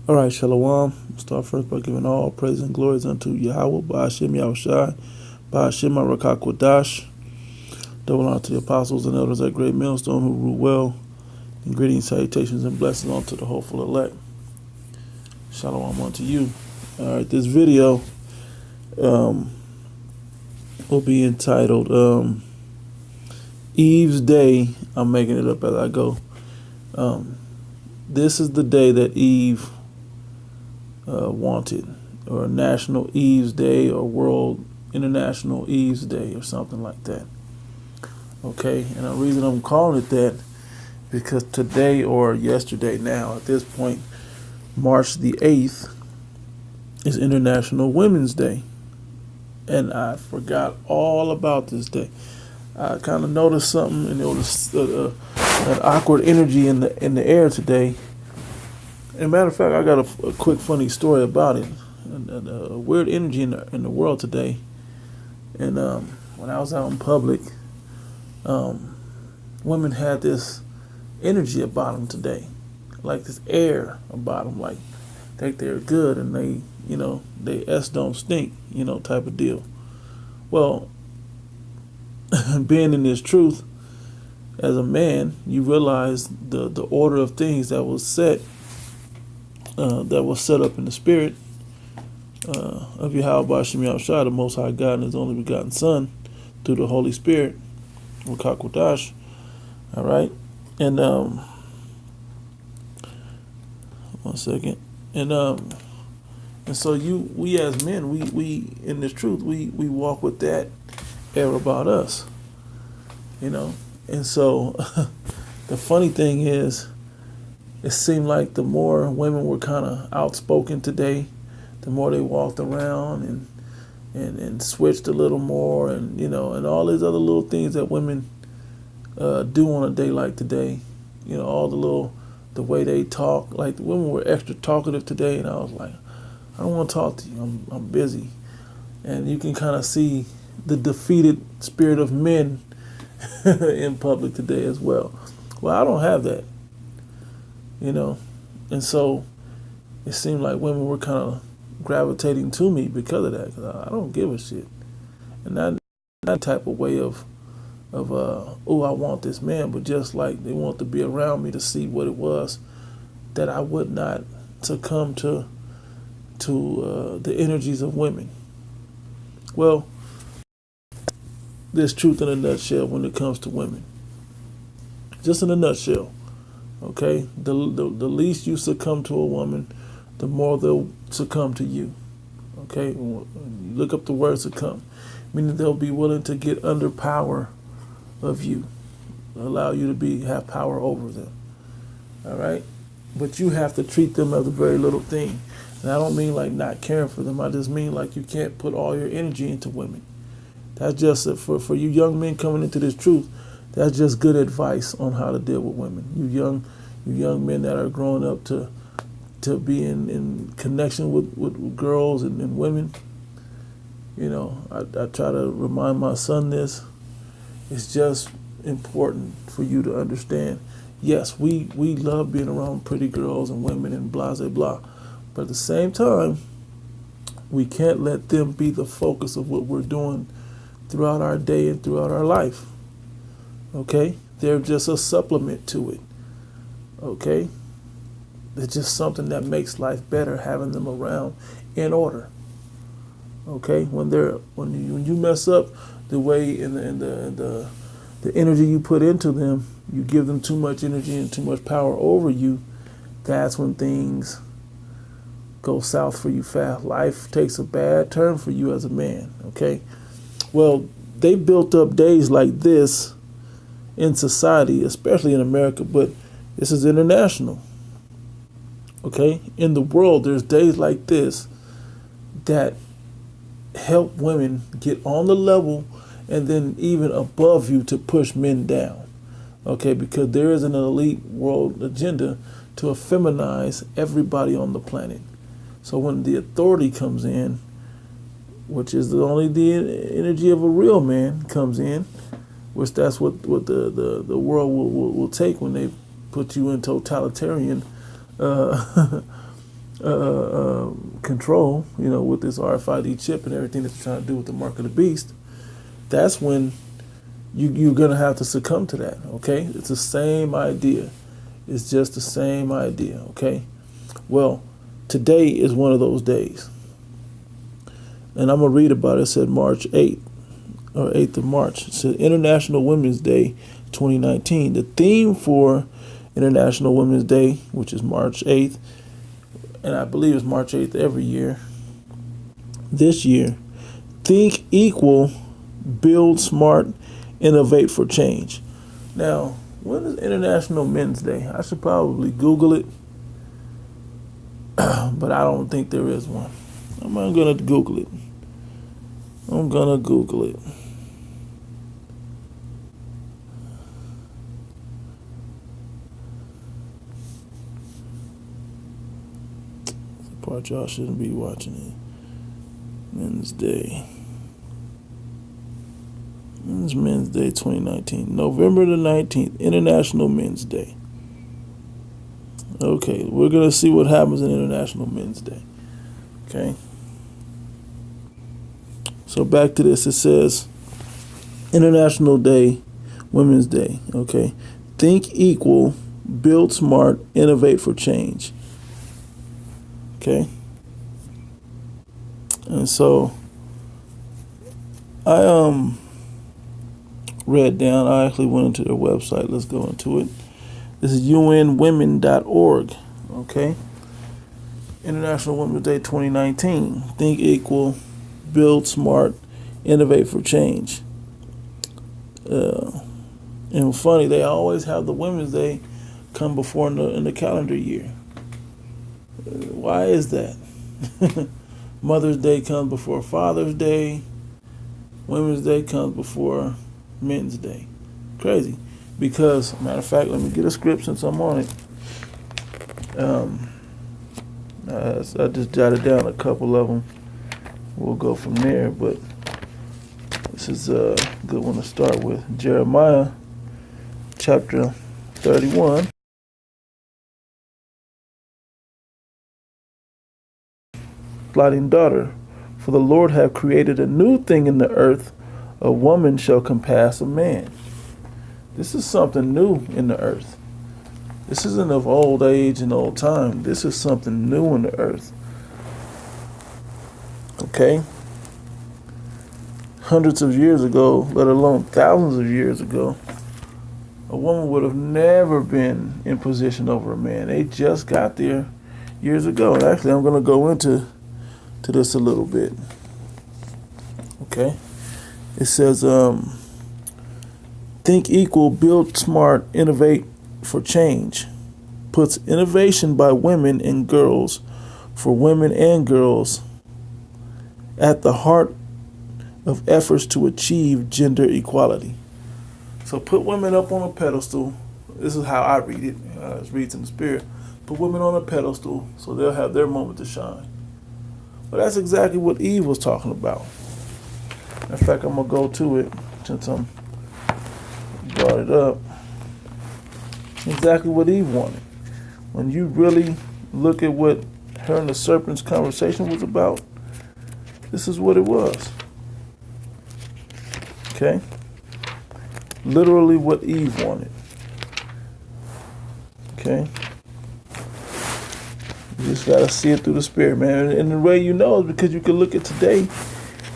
All right, Shalom. Start first by giving all praise and glories unto Yahweh, Ba'ashem Yahushai, Ba'ashem Rakakwadash. Double honor to the apostles and elders at Great Millstone who rule well. And greetings, salutations, and blessings unto the hopeful elect. Shalom unto you. All right, this video will be entitled Eve's Day. I'm making it up as I go. This is the day that Eve wanted, or National Eve's Day, or World International Eve's Day, or something like that. Okay, and the reason I'm calling it that because today, or yesterday now, at this point, March the 8th, is International Women's Day. And I forgot all about this day. I kind of noticed something, and there was an awkward energy in the air today. As a matter of fact, I got a quick funny story about it. A weird energy in the world today. And when I was out in public, women had this energy about them today, like this air about them, like they're good and they S don't stink, type of deal. Well, being in this truth, as a man, you realize the order of things that was set up in the spirit of Yahweh Ba'ashem Yahushua, the Most High God and His only begotten Son, through the Holy Spirit, Rakakwadash. All right, and one second, and so we as men, we in this truth, we walk with that air about us, and so the funny thing is, it seemed like the more women were kind of outspoken today, the more they walked around and switched a little more, and and all these other little things that women do on a day like today. All the way they talk. Like, the women were extra talkative today, and I was like, I don't want to talk to you. I'm busy. And you can kind of see the defeated spirit of men in public today as well. Well, I don't have that. And so it seemed like women were kind of gravitating to me because of that, because I don't give a shit. And that type of way of I want this man, but just like they want to be around me to see what it was, that I would not succumb to the energies of women. Well, there's truth in a nutshell when it comes to women. Just in a nutshell. Okay, the least you succumb to a woman, the more they'll succumb to you. Okay, you look up the word succumb, meaning they'll be willing to get under power of you, allow you to have power over them. All right, but you have to treat them as a very little thing. And I don't mean like not caring for them. I just mean like you can't put all your energy into women. That's just for you young men coming into this truth. That's just good advice on how to deal with women. You young men that are growing up to be in connection with girls and women. I try to remind my son this. It's just important for you to understand. Yes, we love being around pretty girls and women and blah, blah, blah. But at the same time, we can't let them be the focus of what we're doing throughout our day and throughout our life. Okay? They're just a supplement to it. Okay? It's just something that makes life better, having them around in order. Okay? When you mess up the way in the energy you put into them, you give them too much energy and too much power over you, that's when things go south for you fast. Life takes a bad turn for you as a man. Okay? Well, they built up days like this in society, especially in America, but this is international. Okay? In the world, there's days like this that help women get on the level and then even above you to push men down. Okay? Because there is an elite world agenda to effeminize everybody on the planet. So when the authority comes in, which is only the energy of a real man comes in, which that's what the world will take when they put you in totalitarian control, with this RFID chip and everything that they're trying to do with the mark of the beast, that's when you're going to have to succumb to that, okay? It's the same idea. It's just the same idea, okay? Well, today is one of those days. And I'm going to read about it. It said March 8th, or 8th of March. It said International Women's Day 2019. The theme for International Women's Day, which is March 8th, and I believe it's March 8th every year, this year, think equal, build smart, innovate for change. Now, when is International Men's Day? I should probably Google it, but I don't think there is one. I'm going to Google it. The part y'all shouldn't be watching it. Men's Day. It's Men's Day 2019. November the 19th, International Men's Day. Okay, we're going to see what happens in International Men's Day. Okay. So back to this. It says International Day, Women's Day. Okay. Think equal, build smart, innovate for change. Okay. And so I read down. I actually went into their website. Let's go into it. This is unwomen.org. Okay. International Women's Day 2019. Think equal, build smart, innovate for change. And funny, they always have the Women's Day come before in the calendar year. Why is that? Mother's Day comes before Father's Day. Women's Day comes before Men's Day. Crazy. Because, matter of fact, let me get a script since I'm on it. I just jotted down a couple of them. We'll go from there, but this is a good one to start with. Jeremiah chapter 31. Plotting daughter, for the Lord hath created a new thing in the earth, a woman shall compass a man. This is something new in the earth. This isn't of old age and old time. This is something new in the earth. Okay? Hundreds of years ago, let alone thousands of years ago, a woman would have never been in position over a man. They just got there years ago. And actually, I'm going to go into this a little bit. Okay? It says, think equal, build smart, innovate for change. Puts innovation by women and girls, for women and girls, at the heart of efforts to achieve gender equality. So put women up on a pedestal. This is how I read it. It reads in the spirit. Put women on a pedestal so they'll have their moment to shine. But that's exactly what Eve was talking about. In fact, I'm going to go to it since I'm brought it up. Exactly what Eve wanted. When you really look at what her and the serpent's conversation was about, this is what it was. Okay? Literally what Eve wanted. Okay? You just got to see it through the spirit, man. And the way you know is because you can look at today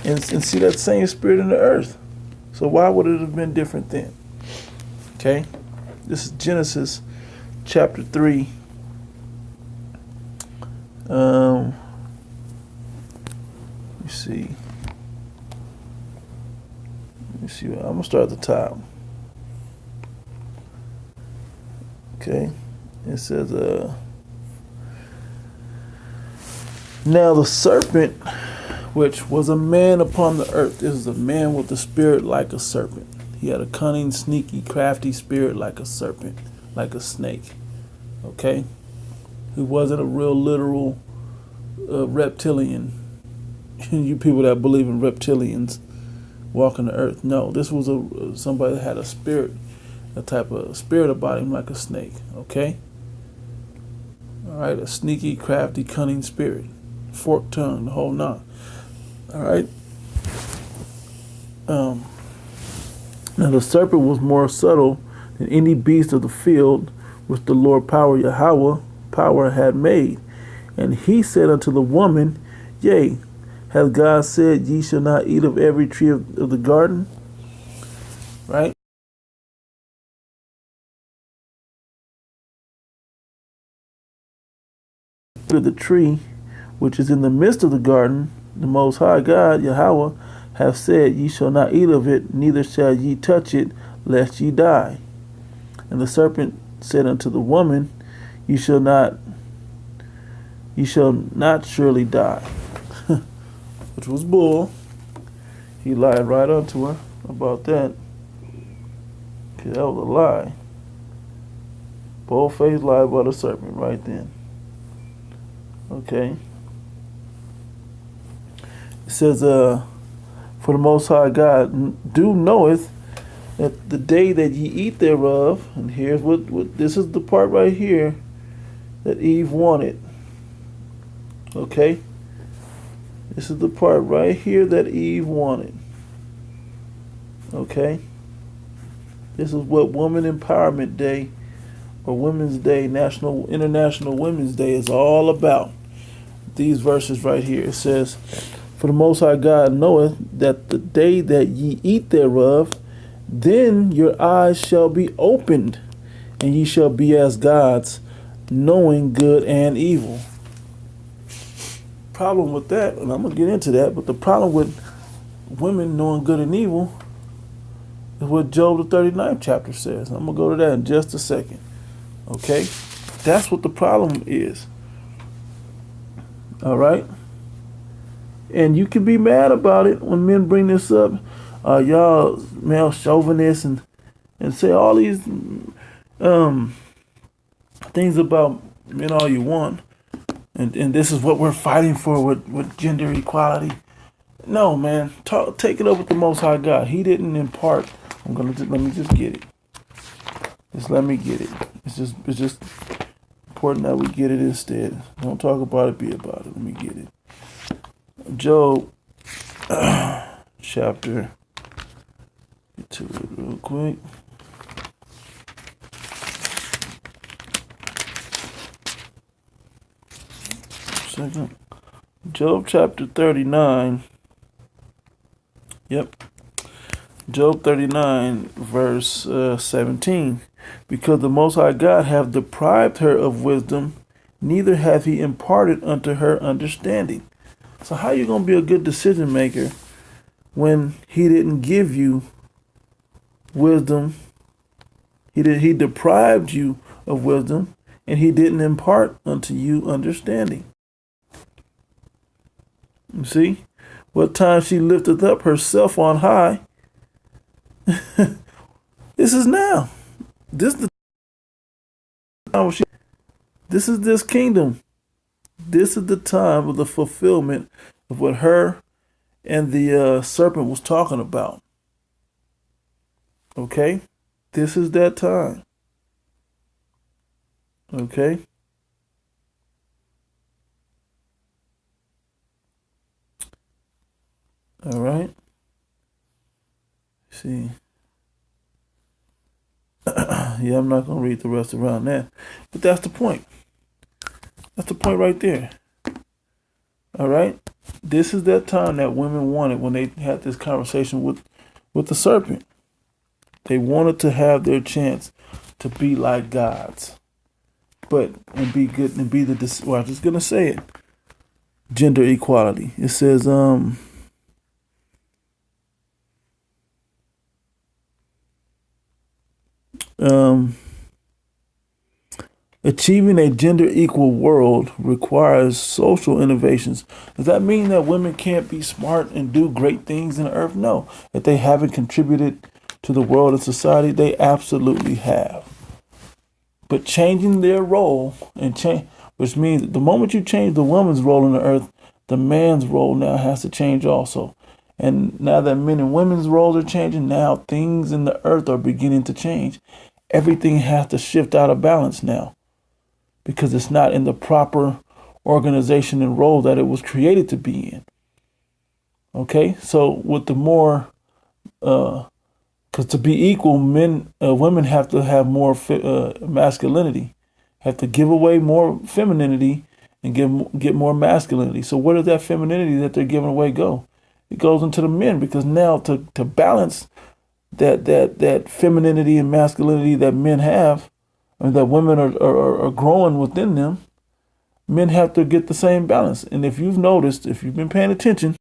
and see that same spirit in the earth. So why would it have been different then? Okay? This is Genesis chapter 3. Let me see. I'm going to start at the top. Okay? It says, now the serpent, which was a man upon the earth. This is a man with a spirit like a serpent. He had a cunning, sneaky, crafty spirit like a serpent, like a snake. Okay? He wasn't a real literal reptilian. You people that believe in reptilians walking the earth. No, this was somebody that had a spirit, a type of spirit about him like a snake. Okay? All right, a sneaky, crafty, cunning spirit, forked tongue, the whole nine. All right. Um, Now the serpent was more subtle than any beast of the field which the Lord power had made. And he said unto the woman, Yea, hath God said, Ye shall not eat of every tree of the garden? Right? The tree which is in the midst of the garden, the Most High God, Yahweh, hath said, Ye shall not eat of it, neither shall ye touch it, lest ye die. And the serpent said unto the woman, Ye shall not surely die. Which was bull. He lied right unto her about that. That was a lie. Bold-faced lie about a serpent right then. Okay. It says, for the Most High God do knoweth that the day that ye eat thereof, and here's what this is the part right here that Eve wanted. Okay? This is the part right here that Eve wanted. Okay? This is what Woman Empowerment Day or Women's Day, International Women's Day is all about. These verses right here. It says, For the Most High God knoweth that the day that ye eat thereof, then your eyes shall be opened, and ye shall be as gods, knowing good and evil. Problem with that, and I'm going to get into that, but the problem with women knowing good and evil is what Job the 39th chapter says. I'm going to go to that in just a second. Okay? That's what the problem is. All right? And you can be mad about it when men bring this up. Y'all male chauvinists and say all these things about men all you want. And this is what we're fighting for with gender equality. No, man. Take it up with the Most High God. He didn't impart. Let me just get it. Just let me get it. It's just important that we get it instead. Don't talk about it, be about it. Let me get it. Job chapter. Get to it real quick. Second. Job chapter 39. Yep. Job 39 verse 17. Because the Most High God hath deprived her of wisdom, neither hath he imparted unto her understanding. So how you going to be a good decision maker when he didn't give you wisdom? He deprived you of wisdom, and he didn't impart unto you understanding. You see? What time she lifteth up herself on high. This is now. This is the time this is this kingdom. This is the time of the fulfillment of what her and the serpent was talking about. Okay? This is that time. Okay? All right? See. Yeah, I'm not going to read the rest around that. But that's the point. That's the point right there. All right? This is that time that women wanted when they had this conversation with the serpent. They wanted to have their chance to be like gods. And be good and be the, well, I'm just going to say it. Gender equality. It says, achieving a gender equal world requires social innovations. Does that mean that women can't be smart and do great things in the earth? No. If they haven't contributed to the world and society, they absolutely have. But changing their role which means the moment you change the woman's role in the earth, the man's role now has to change also. And now that men and women's roles are changing, now things in the earth are beginning to change. Everything has to shift out of balance now. because it's not in the proper organization and role that it was created to be in. Okay, so with the more, because to be equal, women have to have more masculinity, have to give away more femininity and get more masculinity. So where does that femininity that they're giving away go? It goes into the men, because now to balance that femininity and masculinity that men have, and that women are growing within them, men have to get the same balance. And if you've noticed, if you've been paying attention,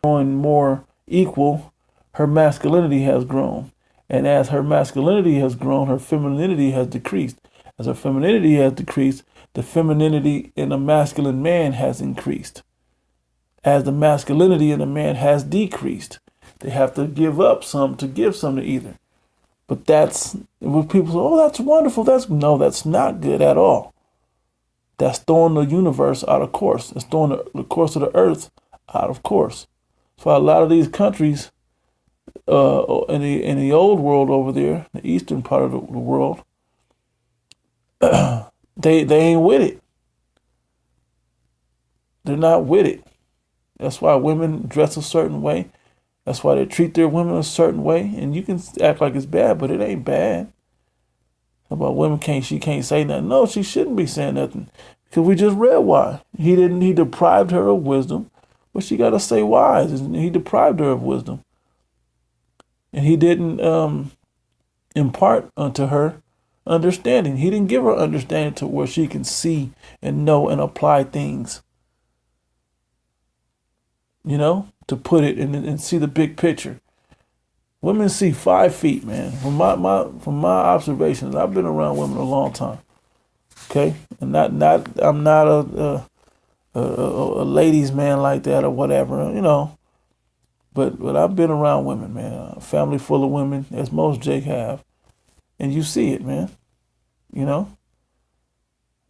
growing more equal, her masculinity has grown. And as her masculinity has grown, her femininity has decreased. As her femininity has decreased, the femininity in a masculine man has increased. As the masculinity in a man has decreased, they have to give up some to give some to either. But that's what people say, oh, that's wonderful. No, that's not good at all. That's throwing the universe out of course. It's throwing the course of the earth out of course. So a lot of these countries in the old world over there, the eastern part of the world, they ain't with it. They're not with it. That's why women dress a certain way. That's why they treat their women a certain way. And you can act like it's bad, but it ain't bad. About women she can't say nothing. No, she shouldn't be saying nothing. Because we just read why. He deprived her of wisdom, but she got to say why. He deprived her of wisdom. And he didn't impart unto her understanding. He didn't give her understanding to where she can see and know and apply things. You know, to put it and see the big picture. Women see 5 feet, man. From my observations, I've been around women a long time. Okay, and I'm not a ladies' man like that or whatever, you know. But I've been around women, man. A family full of women, as most Jake have, and you see it, man. You know,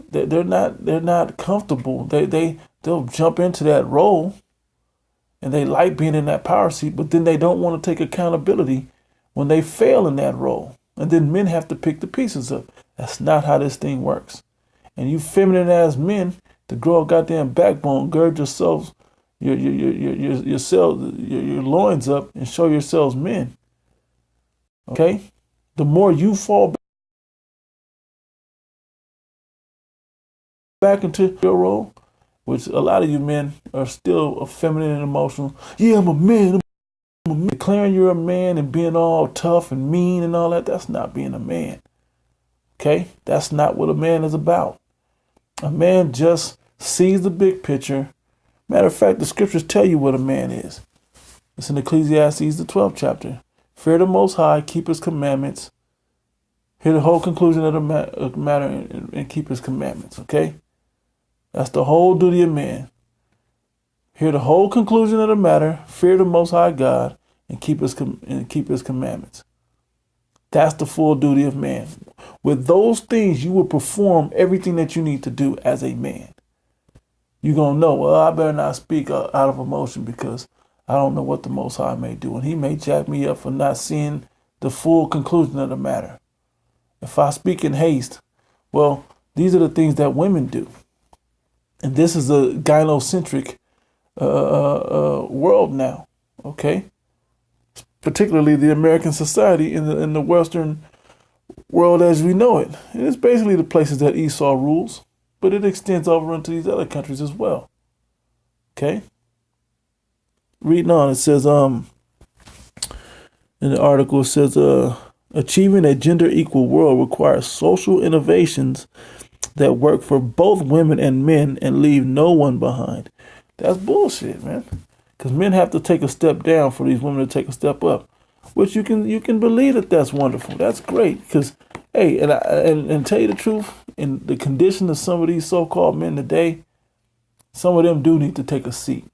they're not comfortable. They'll jump into that role, and they like being in that power seat, but then they don't want to take accountability when they fail in that role, and then men have to pick the pieces up. That's not how this thing works. And you feminine ass men, to grow a goddamn backbone, gird yourselves. Your loins up and show yourselves men. Okay? The more you fall back into your role, which a lot of you men are still feminine and emotional. Yeah, I'm a man. Declaring you're a man and being all tough and mean and all that, that's not being a man. Okay? That's not what a man is about. A man just sees the big picture. Matter of fact, the scriptures tell you what a man is. It's in Ecclesiastes, the 12th chapter. Fear the Most High, keep his commandments. Hear the whole conclusion of the matter and keep his commandments, okay? That's the whole duty of man. Hear the whole conclusion of the matter, fear the Most High God, and keep his commandments. That's the full duty of man. With those things, you will perform everything that you need to do as a man. You're going to know, well, I better not speak out of emotion because I don't know what the Most High may do. And he may jack me up for not seeing the full conclusion of the matter. If I speak in haste, well, these are the things that women do. And this is a gynocentric world now, okay? Particularly the American society in the Western world as we know it. And it's basically the places that Esau rules. But it extends over into these other countries as well. Okay? Reading on, it says, in the article, it says, achieving a gender equal world requires social innovations that work for both women and men and leave no one behind. That's bullshit, man. Because men have to take a step down for these women to take a step up. Which you can believe that's wonderful. That's great. Because, hey, and tell you the truth, in the condition of some of these so-called men today, some of them do need to take a seat.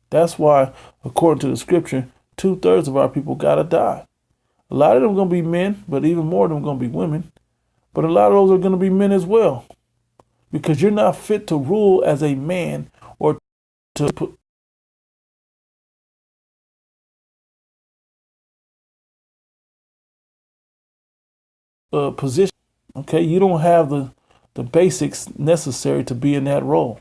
That's why, according to the scripture, 2/3 of our people gotta die. A lot of them going to be men, but even more of them going to be women. But a lot of those are going to be men as well. Because you're not fit to rule as a man or to put position. Okay, you don't have the basics necessary to be in that role.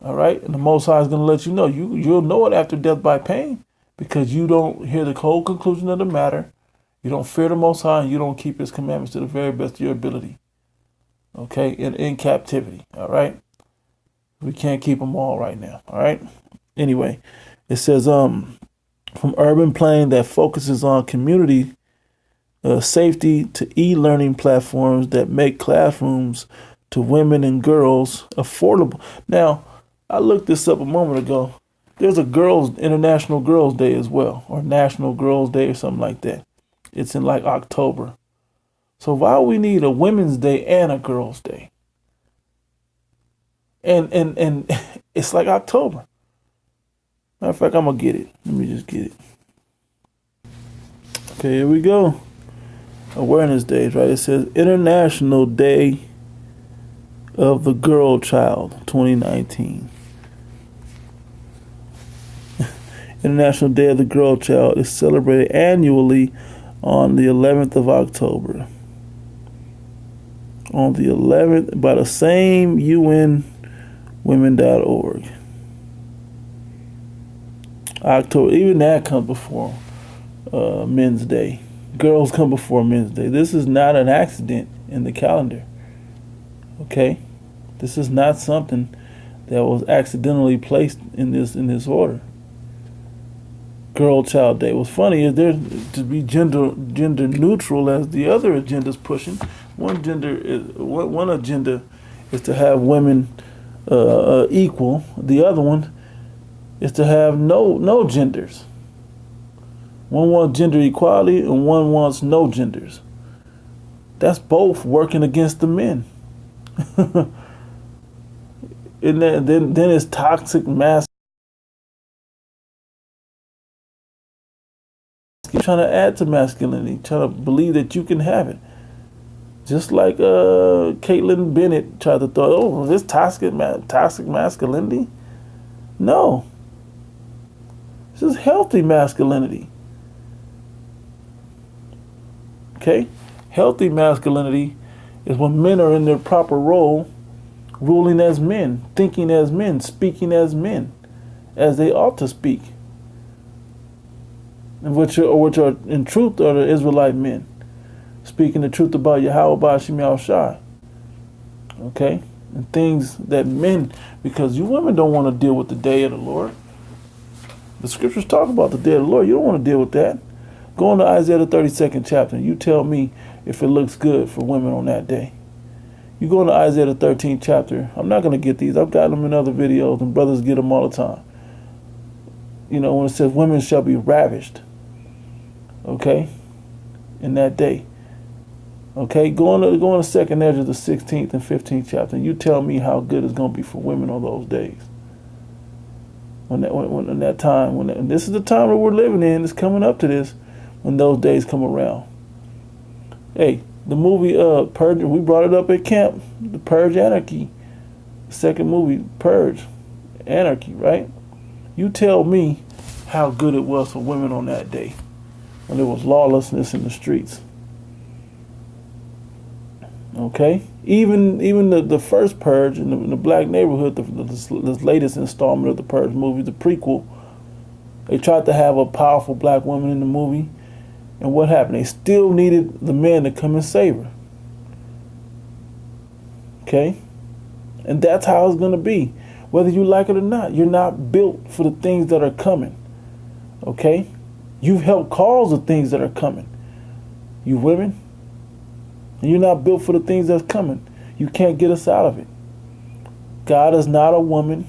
All right, and the Most High is going to let you know. You'll know it after death by pain, because you don't hear the whole conclusion of the matter. You don't fear the Most High, and you don't keep His commandments to the very best of your ability. Okay, in captivity. All right, we can't keep them all right now. All right. Anyway, it says from urban planning that focuses on community safety to e-learning platforms that make classrooms to women and girls affordable. Now, I looked this up a moment ago. There's a International Girls Day as well, or National Girls Day or something like that. It's in like October. So why we need a Women's Day and a Girls Day? And it's like October. Matter of fact, I'm gonna get it. Let me just get it. Okay, here we go. Awareness Days, right? It says International Day of the Girl Child 2019. International Day of the Girl Child is celebrated annually on the 11th of October. On the 11th, by the same UN women.org. October, even that comes before Men's Day. Girls come before Men's Day. This is not an accident in the calendar. Okay? This is not something that was accidentally placed in this order. Girl Child Day. What's funny is there to be gender neutral as the other agenda's pushing. One agenda is to have women equal. The other one is to have no genders. One wants gender equality and one wants no genders. That's both working against the men. And then it's toxic masculinity. Trying to add to masculinity, trying to believe that you can have it. Just like Caitlin Bennett tried to throw, oh, this toxic masculinity? No. This is healthy masculinity. Okay? Healthy masculinity is when men are in their proper role, ruling as men, thinking as men, speaking as men, as they ought to speak. And which are in truth are the Israelite men, speaking the truth about Yahweh Shem Shai. Okay? And things that men, because you women don't want to deal with the day of the Lord. The scriptures talk about the day of the Lord. You don't want to deal with that. Go on to Isaiah the 32nd chapter and you tell me if it looks good for women on that day. You go into Isaiah the 13th chapter. I'm not going to get these. I've got them in other videos and brothers get them all the time. You know, when it says women shall be ravished. Okay? In that day. Okay? Go on to 2nd Ezra the 16th and 15th chapter and you tell me how good it's going to be for women on those days. When this is the time that we're living in, it's coming up to this, when those days come around. Hey, the movie Purge, we brought it up at camp, the Purge Anarchy, the second movie, Purge Anarchy, right? You tell me how good it was for women on that day, when there was lawlessness in the streets. Okay? Even the first Purge in the black neighborhood, the latest installment of the Purge movie, the prequel, they tried to have a powerful black woman in the movie. And what happened? They still needed the men to come and save her. Okay? And that's how it's going to be. Whether you like it or not, you're not built for the things that are coming. Okay? You've helped cause the things that are coming. You women. And you're not built for the things that's coming. You can't get us out of it. God is not a woman.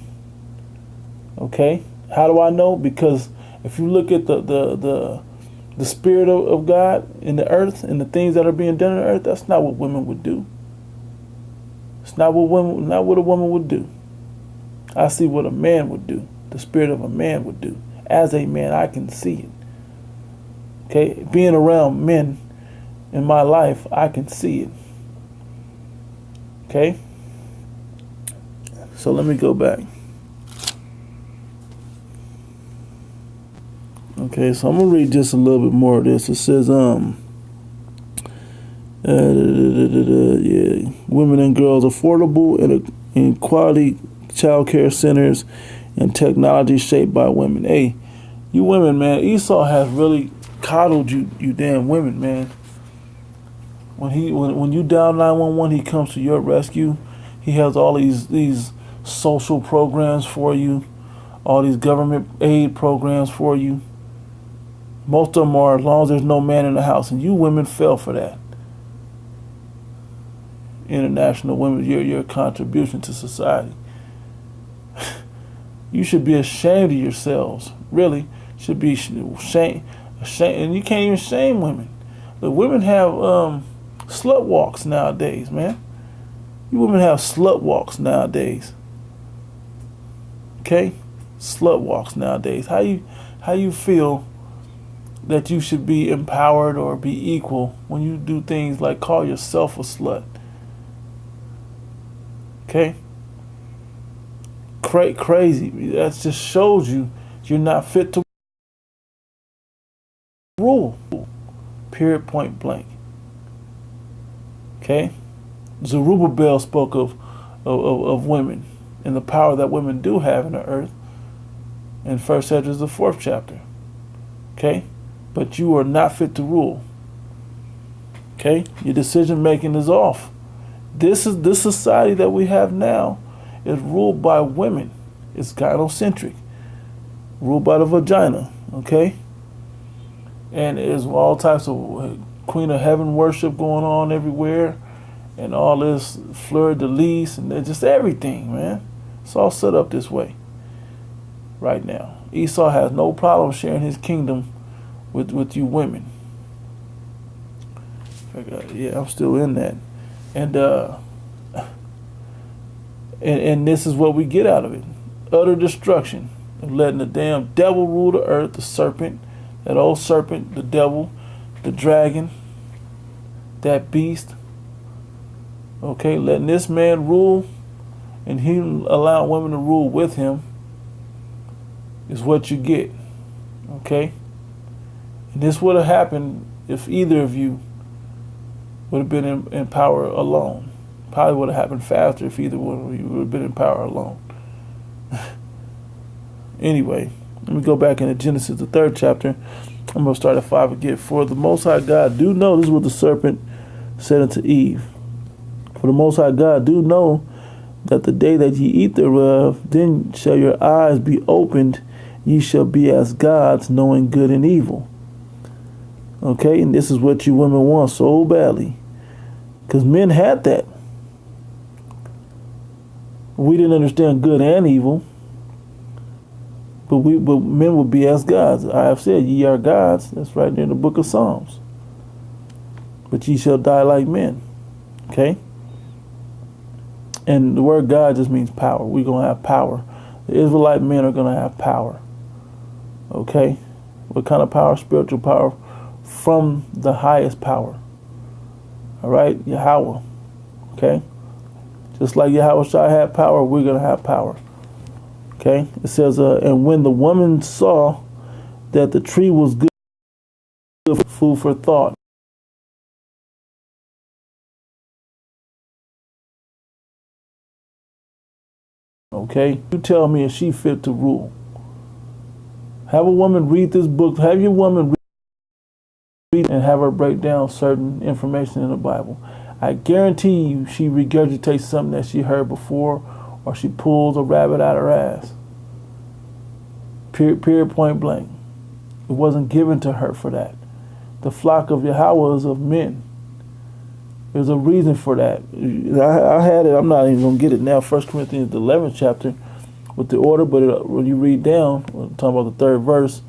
Okay? How do I know? Because if you look at the spirit of God in the earth and the things that are being done on the earth, that's not what women would do. It's not what a woman would do. I see what a man would do. The spirit of a man would do. As a man, I can see it. Okay? Being around men in my life, I can see it. Okay? So let me go back. Okay, so I'm going to read just a little bit more of this. It says, Yeah, women and girls affordable and quality child care centers and technology shaped by women. Hey, you women, man, Esau has really coddled you damn women, man. When you dial 911, he comes to your rescue. He has all these social programs for you, all these government aid programs for you. Most of them are as long as there's no man in the house, and you women fell for that. International women, your contribution to society. You should be ashamed of yourselves. Really, should be ashamed, and you can't even shame women. But women have slut walks nowadays, man. You women have slut walks nowadays. Okay, slut walks nowadays. How you feel that you should be empowered or be equal when you do things like call yourself a slut? Okay, crazy. That just shows you're not fit to rule. Period. Point blank. Okay, Zerubbabel spoke of women and the power that women do have in the earth in 1 Ezra, the 4th chapter. Okay, but you are not fit to rule. Okay, your decision making is off. This society that we have now is ruled by women. It's gynocentric, ruled by the vagina. Okay, and there's all types of Queen of Heaven worship going on everywhere, and all this fleur de lis, and just everything, man. It's all set up this way right now. Esau has no problem sharing his kingdom with you women. Yeah, I'm still in that. And this is what we get out of it. Utter destruction. Of letting the damn devil rule the earth, the serpent, that old serpent, the devil, the dragon, that beast. Okay, letting this man rule and he allow women to rule with him is what you get. Okay? And this would have happened if either of you would have been in power alone. Probably would have happened faster if either one of you would have been in power alone. Anyway, let me go back into Genesis, the 3rd chapter. I'm going to start at 5 again. For the Most High God do know, this is what the serpent said unto Eve. For the Most High God do know that the day that ye eat thereof, then shall your eyes be opened, ye shall be as gods, knowing good and evil. Okay, and this is what you women want so badly. Because men had that. We didn't understand good and evil. But men would be as gods. I have said, ye are gods. That's right there in the book of Psalms. But ye shall die like men. Okay? And the word God just means power. We're going to have power. The Israelite men are going to have power. Okay? What kind of power? Spiritual power from the highest power. All right? Yahweh. Okay? Just like Yahweh Shai had power, we're going to have power. Okay? It says, and when the woman saw that the tree was good food for thought. Okay? You tell me, is she fit to rule? Have a woman read this book. Have your woman read and have her break down certain information in the Bible. I guarantee you she regurgitates something that she heard before, or she pulls a rabbit out her ass. Period, point blank. It wasn't given to her for that. The flock of Yahweh is of men. There's a reason for that. I had it. I'm not even going to get it now. 1 Corinthians, the 11th chapter, with the order. But when you read down, talking about the 3rd verse,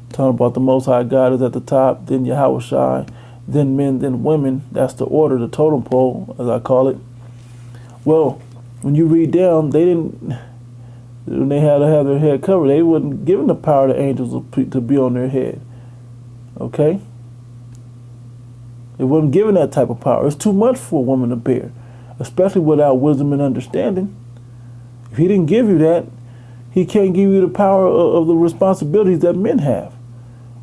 talking about the Most High God is at the top, then Yahweh Shai, then men, then women. That's the order, the totem pole, as I call it. Well, when you read down, when they had to have their head covered, they wasn't given the power to angels to be on their head. Okay? They wasn't given that type of power. It's too much for a woman to bear, especially without wisdom and understanding. If he didn't give you that, he can't give you the power of the responsibilities that men have.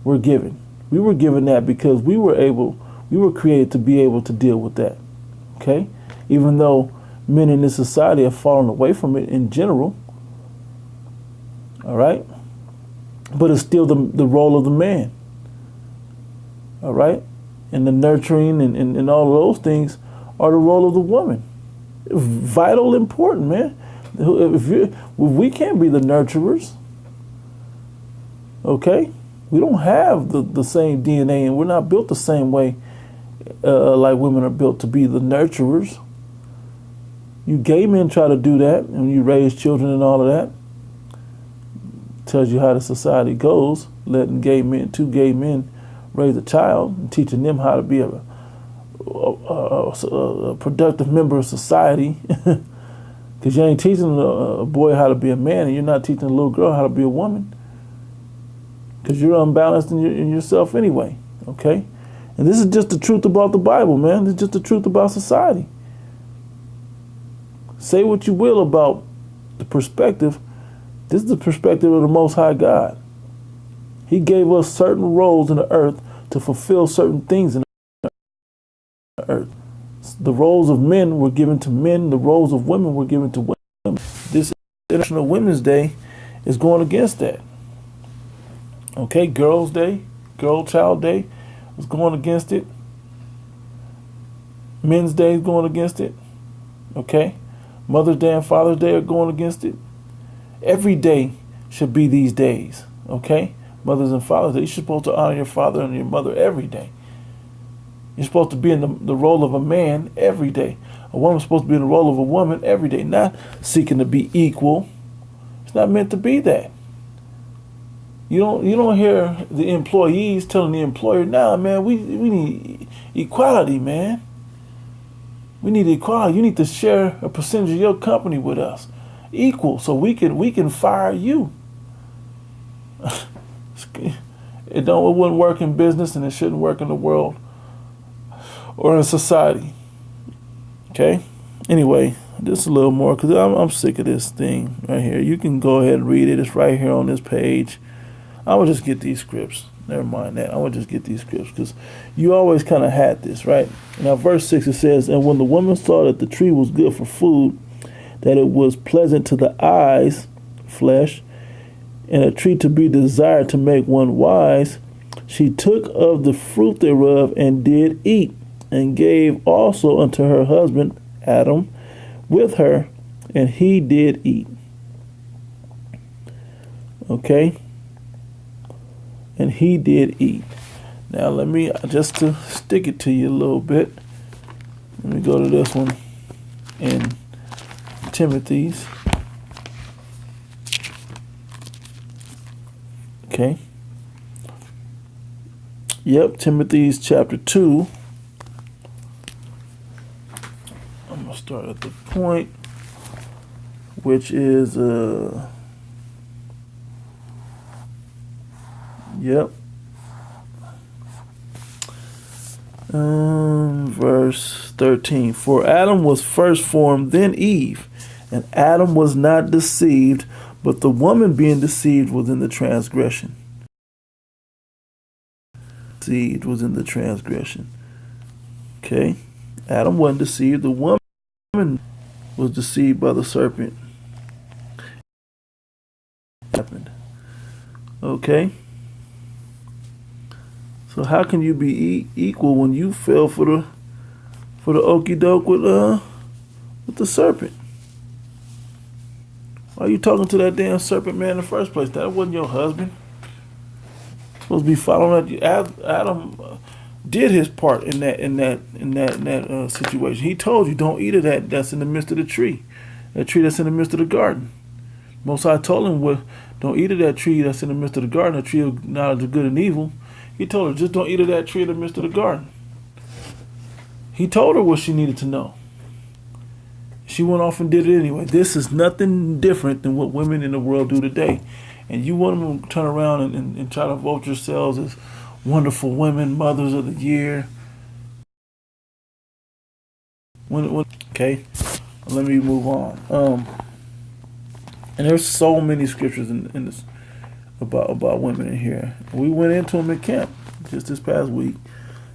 We're given. We were given that because we You were created to be able to deal with that. Okay? Even though men in this society have fallen away from it in general. All right? But it's still the role of the man. All right? And the nurturing and all of those things are the role of the woman. Vital, important, man. If we can't be the nurturers. Okay? We don't have the same DNA, and we're not built the same way like women are built to be the nurturers. You gay men try to do that, and you raise children and all of that. Tells you how the society goes, letting two gay men raise a child and teaching them how to be a productive member of society. Because you ain't teaching a boy how to be a man, and you're not teaching a little girl how to be a woman. Because you're unbalanced in yourself anyway, okay? And this is just the truth about the Bible, man. This is just the truth about society. Say what you will about the perspective. This is the perspective of the Most High God. He gave us certain roles in the earth to fulfill certain things in the earth. The roles of men were given to men. The roles of women were given to women. This International Women's Day is going against that. Okay, Girls' Day, Girl Child Day is going against it. Men's Day is going against it. Okay, Mother's Day and Father's Day are going against it. Every day should be these days. Okay, Mother's and Father's Day. You're supposed to honor your father and your mother every day. You're supposed to be in the role of a man every day. A woman's supposed to be in the role of a woman every day, not seeking to be equal. It's not meant to be that. You don't hear the employees telling the employer, "Nah, man, we need equality, man. We need equality. You need to share a percentage of your company with us, equal, so we can fire you." It wouldn't work in business, and it shouldn't work in the world or in society. Okay. Anyway, just a little more because I'm sick of this thing right here. You can go ahead and read it. It's right here on this page. I would just get these scripts. Never mind that. I would just get these scripts because you always kind of had this, right? Now, verse 6, it says, "And when the woman saw that the tree was good for food, that it was pleasant to the eyes, flesh, and a tree to be desired to make one wise, she took of the fruit thereof and did eat, and gave also unto her husband Adam with her, and he did eat." Okay? And he did eat. Now let me, just to stick it to you a little bit, let me go to this one in Timothy's. Okay. Yep, Timothy's chapter 2. I'm going to start at the point, which is, verse 13. "For Adam was first formed, then Eve. And Adam was not deceived, but the woman being deceived was in the transgression." Deceived was in the transgression. Okay. Adam wasn't deceived. The woman was deceived by the serpent. Happened. Okay. So how can you be equal when you fell for the okie doke with the serpent? Why are you talking to that damn serpent man in the first place? That wasn't your husband. You're supposed to be following that. Adam did his part in that situation. He told you don't eat of that's in the midst of the tree, that tree that's in the midst of the garden. Most High told him, "Well, don't eat of that tree that's in the midst of the garden, the tree of knowledge of good and evil." He told her, just don't eat of that tree in the midst of the garden. He told her what she needed to know. She went off and did it anyway. This is nothing different than what women in the world do today. And you want them to turn around and try to vote yourselves as wonderful women, mothers of the year. Okay, let me move on. And there's so many scriptures in this about women in here. We went into them in camp just this past week.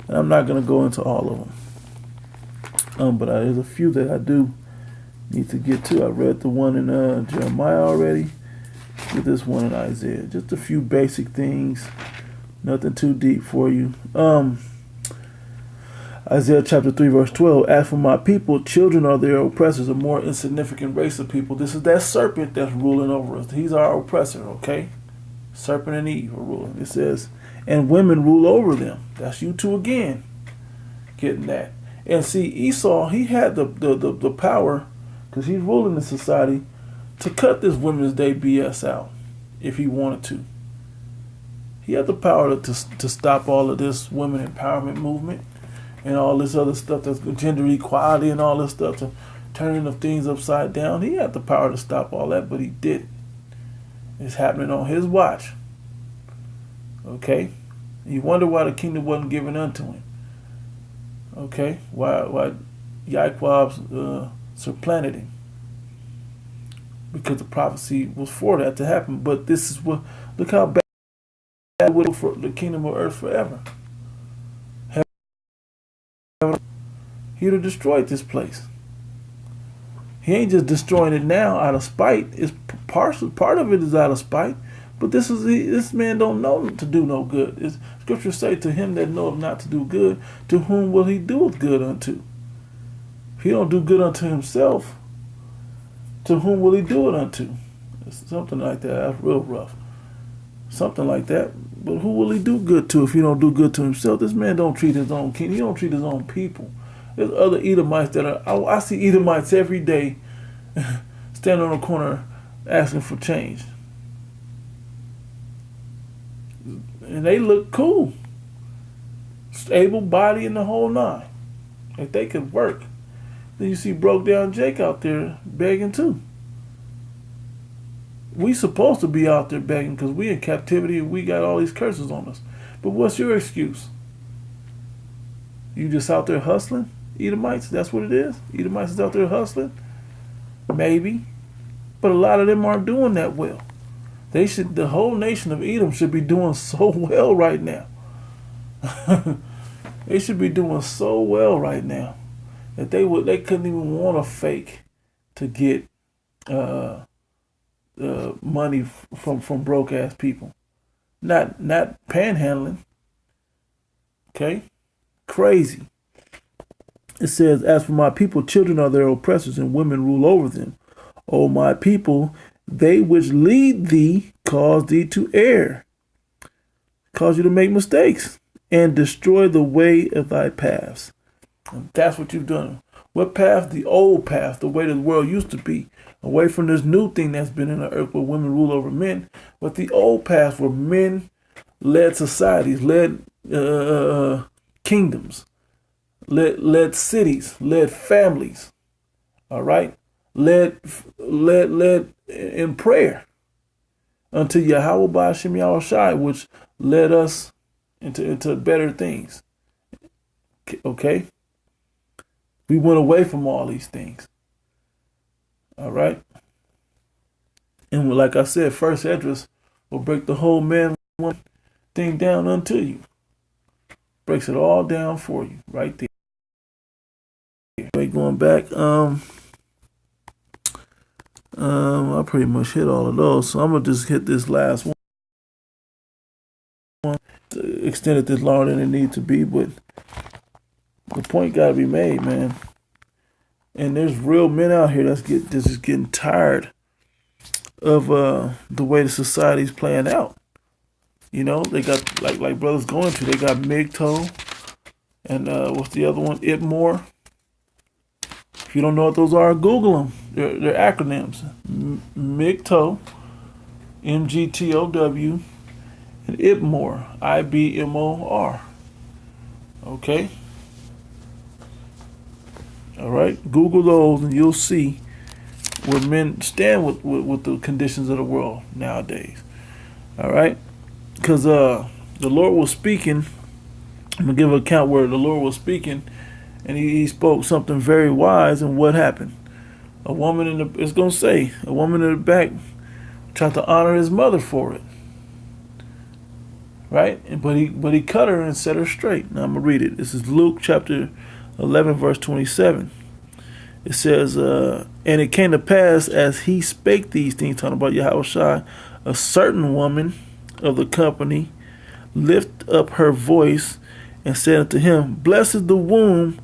And I'm not going to go into all of them. But there's a few that I do need to get to. I read the one in Jeremiah already. Get this one in Isaiah. Just a few basic things. Nothing too deep for you. Isaiah chapter 3 verse 12. As for my people, children are their oppressors, a more insignificant race of people. This is that serpent that's ruling over us. He's our oppressor, okay? Serpent and Eve are ruling. It says, and women rule over them. That's you two again. Getting that. And see, Esau, he had the power, because he's ruling the society, to cut this Women's Day BS out if he wanted to. He had the power to stop all of this women empowerment movement and all this other stuff, that's gender equality and all this stuff, to turning of things upside down. He had the power to stop all that, but he didn't. It's happening on his watch. Okay? You wonder why the kingdom wasn't given unto him. Okay? Why Yahweh supplanted him. Because the prophecy was for that to happen. But this is what, look how bad it would for the kingdom of earth forever. He'd have destroyed this place. He ain't just destroying it now out of spite. It's part of it is out of spite. But this man don't know to do no good. Scripture say, to him that knoweth not to do good, to whom will he do good unto? If he don't do good unto himself, to whom will he do it unto? It's something like that. That's real rough. Something like that. But who will he do good to if he don't do good to himself? This man don't treat his own king. He don't treat his own people. There's other Edomites that are, I see Edomites every day standing on the corner asking for change. And they look cool. Stable body and the whole nine. If they could work. Then you see broke down Jake out there begging too. We supposed to be out there begging because we in captivity and we got all these curses on us. But what's your excuse? You just out there hustling? Edomites, that's what it is? Edomites is out there hustling? Maybe. But a lot of them aren't doing that well. The whole nation of Edom should be doing so well right now. They should be doing so well right now that they couldn't even want to fake to get money from broke ass people. Not panhandling. Okay? Crazy. It says, as for my people, children are their oppressors, and women rule over them. O my people, they which lead thee cause thee to err, cause you to make mistakes, and destroy the way of thy paths. And that's what you've done. What path? The old path, the way the world used to be, away from this new thing that's been in the earth where women rule over men. But the old path where men led societies, led kingdoms, led cities, led families, all right? Led in prayer unto Yahweh Ba'ashem Yahushai, which led us into better things. Okay? We went away from all these things. All right? And like I said, first Esdras will break the whole man one thing down unto you. Breaks it all down for you right there. Going back, I pretty much hit all of those, so I'm gonna just hit this last one. Extended this longer than it needs to be, but the point gotta be made, man. And there's real men out here that's just getting tired of the way the society's playing out. You know, they got like brothers going to. They got MGTOW and what's the other one? Itmore. If you don't know what those are, Google them. They're acronyms. MGTOW, MGTOW, and Itmore, IBMOR. Okay? All right? Google those and you'll see where men stand with the conditions of the world nowadays. All right? Because the Lord was speaking. I'm going to give an account where the Lord was speaking, and he spoke something very wise, and what happened? A woman it's going to say, a woman in the back tried to honor his mother for it. right? But he cut her and set her straight. Now I'm gonna read it. This is Luke chapter 11, verse 27. It says, and it came to pass as he spake these things, talking about Yahushua, a certain woman of the company lift up her voice and said unto him, Blessed is the womb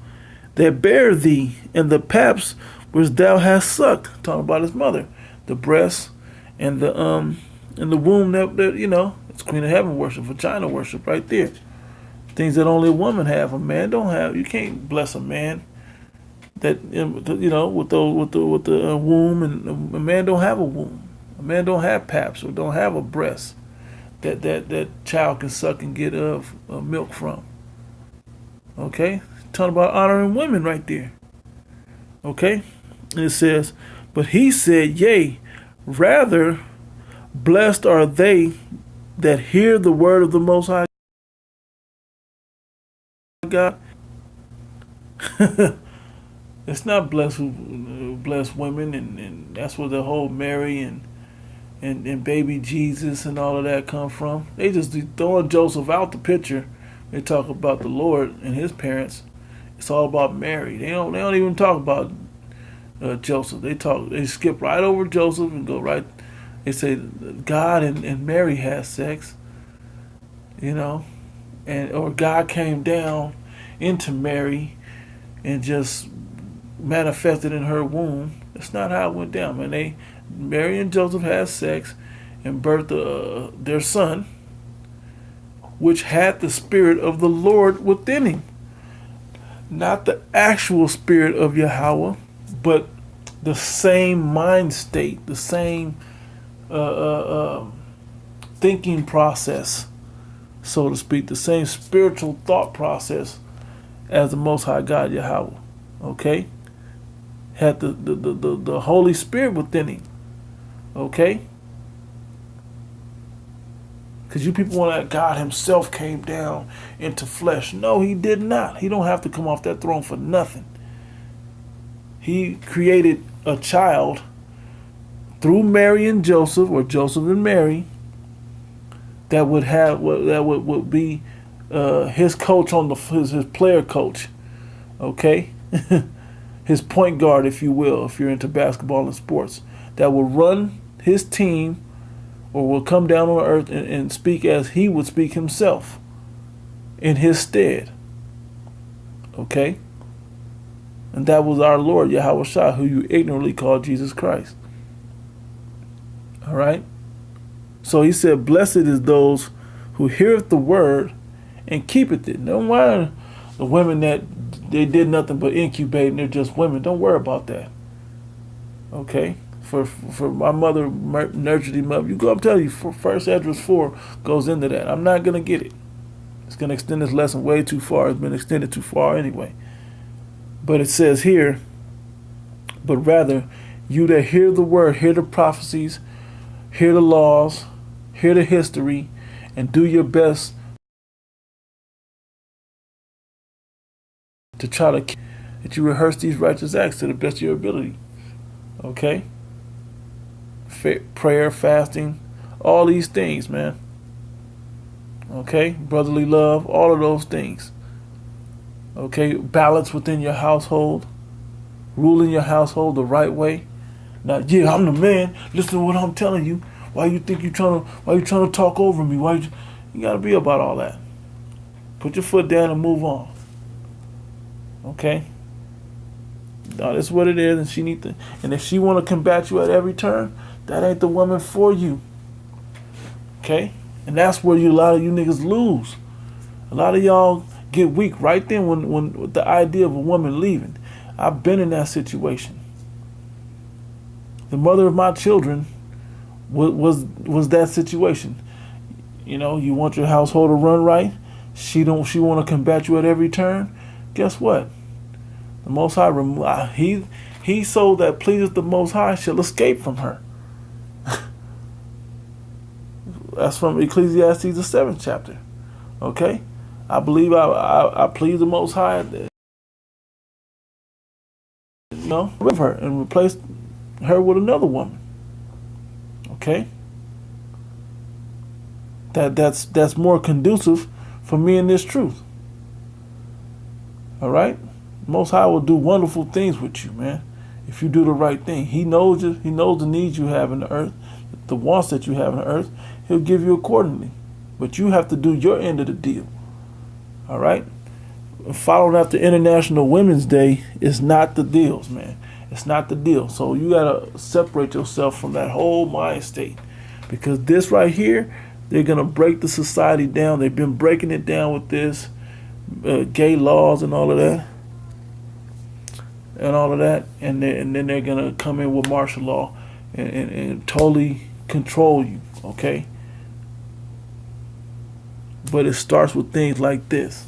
that bare thee, and the paps which thou hast sucked. Talking about his mother, the breast and the womb that it's Queen of Heaven worship, vagina worship, right there. Things that only a woman have, a man don't have. You can't bless a man that with the womb, and a man don't have a womb. A man don't have paps or don't have a breast that child can suck and get milk from. Okay, talking about honoring women right there. Okay, and it says, but he said, yea, rather blessed are they that hear the word of the Most High God. It's not blessed who bless women, and that's where the whole Mary and baby Jesus and all of that come from. They just throwing Joseph out the picture. They talk about the Lord and his parents. It's all about Mary. They don't even talk about Joseph. They skip right over Joseph and go right. They say God and Mary had sex, or God came down into Mary and just manifested in her womb. That's not how it went down, man. Mary and Joseph had sex and birthed their son, which had the spirit of the Lord within him. Not the actual spirit of Yahweh, but the same mind state, the same thinking process, so to speak, the same spiritual thought process as the Most High God Yahweh. Okay? Had the Holy Spirit within him. Okay? Because you people want that God himself came down into flesh. No, he did not. He don't have to come off that throne for nothing. He created a child through Mary and Joseph, or Joseph and Mary, that would be his coach on his player coach. Okay? His point guard, if you will, if you're into basketball and sports, that will run his team, or will come down on earth and speak as he would speak himself in his stead. Okay? And that was our Lord, Yahushua, who you ignorantly call Jesus Christ. All right? So he said, blessed is those who heareth the word and keepeth it. Don't worry the women that they did nothing but incubate and they're just women. Don't worry about that. Okay? For my mother nurtured him up. I'm telling you, First Esdras 4 goes into that. I'm not going to get it. It's going to extend this lesson way too far. It's been extended too far anyway. But it says here, but rather, you that hear the word, hear the prophecies, hear the laws, hear the history, and do your best to try to that you rehearse these righteous acts to the best of your ability. Okay? Prayer, fasting, all these things, man. Okay? Brotherly love, all of those things. Okay? Balance within your household. Ruling your household the right way. Not, yeah, I'm the man. Listen to what I'm telling you. Why you trying to talk over me? You gotta be about all that. Put your foot down and move on. Okay? No, that's what it is, and if she want to combat you at every turn, that ain't the woman for you. Okay? And that's where a lot of you niggas lose. A lot of y'all get weak right then when with the idea of a woman leaving. I've been in that situation. The mother of my children was that situation. You want your household to run right. She want to combat you at every turn. Guess what? The Most High, he soul that pleaseth the Most High shall escape from her. That's from Ecclesiastes, the 7th chapter. Okay? I believe I please the Most High, with her and replace her with another woman. Okay? That's more conducive for me in this truth. All right? Most High will do wonderful things with you, man. If you do the right thing. He knows you. He knows the needs you have in the earth, the wants that you have in the earth. He'll give you accordingly. But you have to do your end of the deal. All right? Following after International Women's Day is not the deals, man. It's not the deal. So you got to separate yourself from that whole mind state. Because this right here, they're going to break the society down. They've been breaking it down with this gay laws and all of that. And then they're going to come in with martial law and totally control you, okay? But it starts with things like this.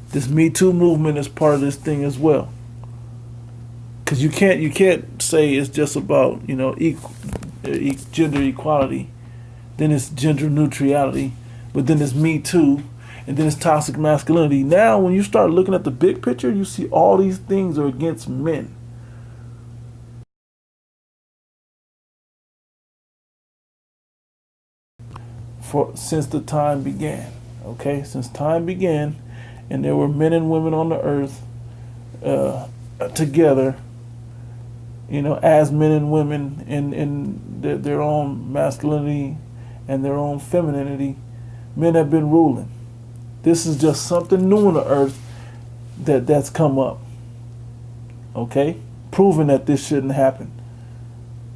This Me Too movement is part of this thing as well. Because you can't say it's just about, gender equality, then it's gender neutrality, but then it's Me Too, and then it's toxic masculinity. Now, when you start looking at the big picture, you see all these things are against men. Since the time began, okay? Since time began, and there were men and women on the earth together, as men and women in their own masculinity and their own femininity, men have been ruling. This is just something new on the earth that's come up, okay? Proving that this shouldn't happen,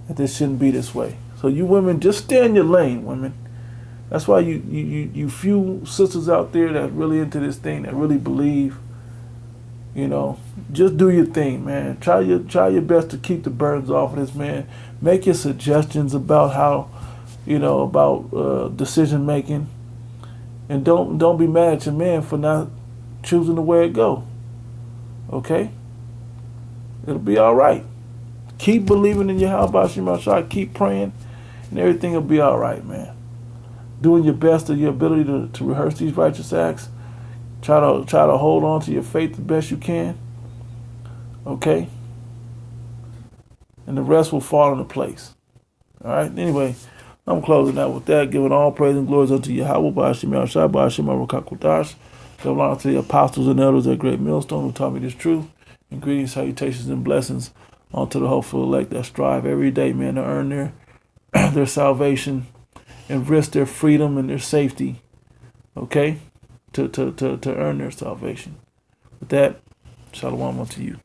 that this shouldn't be this way. So you women, just stay in your lane, women. That's why you few sisters out there that really into this thing, that really believe, just do your thing, man. Try your best to keep the burdens off of this, man. Make your suggestions about how, about decision making, and don't be mad at your man for not choosing the way it go. Okay, it'll be all right. Keep believing in your Yahweh, keep praying, and everything will be all right, man. Doing your best of your ability to rehearse these righteous acts. Try to hold on to your faith the best you can. Okay? And the rest will fall into place. All right? Anyway, I'm closing out with that, giving all praise and glories unto Yahweh, Ba'ashim Yahushua, Ba'ashim Arukakudash. Give honor to the apostles and elders at Great Millstone who taught me this truth. And greetings, salutations, and blessings unto the hopeful elect that strive every day, man, to earn their salvation and risk their freedom and their safety, okay, to earn their salvation. With that, shalom unto you.